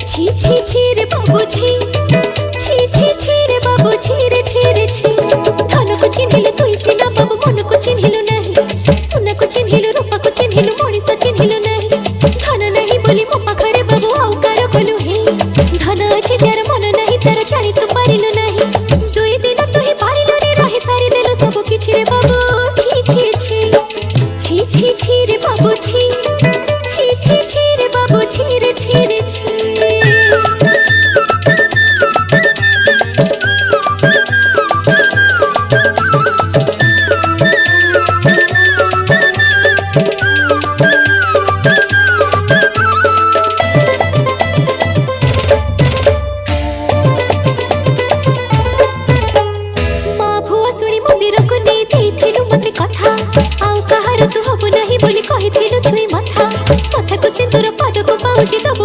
ছি ছি ছি রে বাবু ছি, ছি ছি ছি রে বাবু ছি রে ছি রে ছি। ধনକୁ ଚିହ୍ନିଲୁ ତୁଇ ସିନା ବାବୁ ମନକୁ ଚିହ୍ନିଲୁ ନାହିଁ, ସୁନାକୁ ଚିହ୍ନିଲୁ ରୂପାକୁ ଚିହ୍ନିଲୁ ମଣିଷ ଚିହ୍ନିଲୁ ନାହିଁ। ଧନ ନାହିଁ ବୋଲି ମୋ ପାଖରେ ବାବୁ ଆଉ କାର କଲୁ ହେ, ଧନ ଅଛି ଯାର ମନ ନାହିଁ ତାର ଜାଣି ତୁ ପାରିଲୁ ନାହିଁ। ଦୁଇ ଦିନ ତୁ ହିଁ ପାରିଲୁନି ରହି ସାରିଦେଲୁ ସବୁ କିଛି ରେ ବାବୁ ଛି ଛି ଛି, ছি ছি ছি রে বাবু ছি, ছি ছি ছি রে বাবু ছি রে ছি রে ছি। মা ভুয়া শুনি মন্দিরକୁ ନେଇ ଦେଇଥିଲୁ ମତେ କଥା, ଆଉ କାହାର ତୁ ହବୁ ନାହିଁ ବୋଲି କହିଥିଲୁ ଛୁଇଁ ମଥା। କଥାକୁ ସିନ୍ଦୁର ପାଦକୁ ପାଉଁଜି ଦବୁ